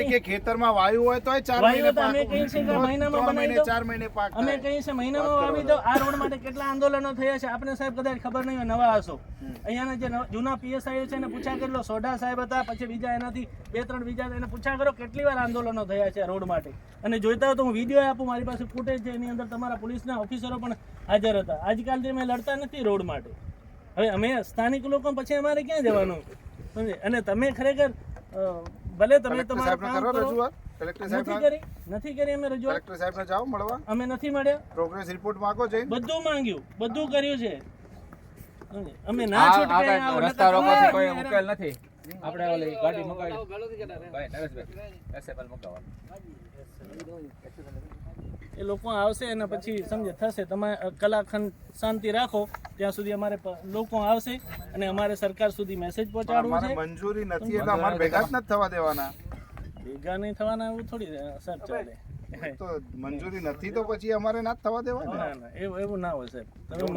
કે ખેતરમાં વાયુ હોય તોય 4 મહિને પાક. અમે કહીએ છીએ કે મહિનામાં બનાવી દો. 4 મહિને પાક. અમે કહીએ છીએ મહિનામાં વાવી દો. આ રોડ માટે કેટલા આંદોલનો થયા છે આપણે સાહેબ કદાચ ખબર નહીં હોય, નવા હશો. અહીંયાના જે જૂના પીએસઆઈ છે એને પૂછા કેટલો સોઢા સાહેબ હતા, પછી બીજા એનાથી 2-3 બીજા એને પૂછા કરો કેટલી વાર આંદોલનો થયા છે રોડ માટે. અને જોઈતા હોય તો હું વિડીયો આપું, મારી પાસે ફૂટેજ છે, એની અંદર તમારા પોલીસના ઓફિસરો પણ હાજર હતા. આજકાલ જે અમે લડતા નથી રોડ માટે. હવે અમે સ્થાનિક લોકો પછી અમારે ક્યાં જવાનું સમજે. અને તમે ખરેખર ભલે તમે તમારું કામ કરો, નથી કરી અમે રજૂઆત. કલેક્ટર સાહેબને જાઓ મળવા. અમે નથી મળ્યા. પ્રોગ્રેસ રિપોર્ટ માંગો છે. બધું માંગ્યું, બધું કર્યું છે. અમે ના છૂટકે રસ્તા રોકવાથી કોઈ ઉકેલ નથી. આપણે ઓલી ગાડી મગાવી ભાઈ નરેશભાઈ એસએપએલ મગાવવાનું. એ લોકો આવશે અને પછી સમજે થશે. તમે કલાકખંડ શાંતિ રાખો ત્યાં સુધી અમારે લોકો આવશે અને અમારે સરકાર સુધી મેસેજ પહોંચાડવું છે. મંજૂરી નથી એટલે અમારે ભેગા જ નથી થવા દેવાના. ભેગા નહીં થવાના એવું થોડી સર ચાલે. તો મંજૂરી નથી તો પછી અમારે ના થવા દેવાના. ના ના એવું ના હોય સાહેબ. તમે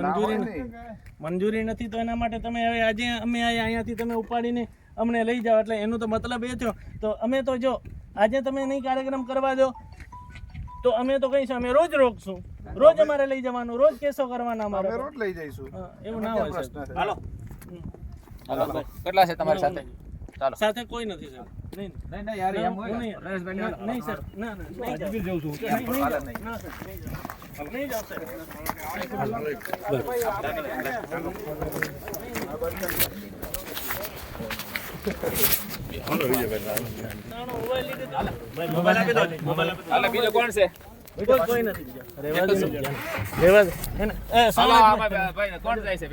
મંજૂરી નથી તો એના માટે તમે હવે આજે અમે અહીંયાથી તમે ઉપાડીને અમને લઈ જાઓ એટલે એનો તો મતલબ એ થયો. તો અમે તો જો આજે તમે નહીં કાર્યક્રમ કરવા દો તો અમે તો કહીશું અમે રોજ રોકશું, રોજ અમારે લઈ જવાનું, રોજ કેસો કરવાના અમારે. અમે રોજ લઈ જઈશું. એવું ના હોય સાહેબ. હાલો કેટલા છે તમારી સાથે? ચાલો સાથે કોઈ નથી સર. નહીં યાર એમ હોય નરેશભાઈ નહીં સર. ના ના નહીં જવું છું. ના સર નહીં જાવ સર. બીજો કોણ છે? કોઈ નથી બીજો. રેવા દે. રેવા દે. કોણ જાય છે?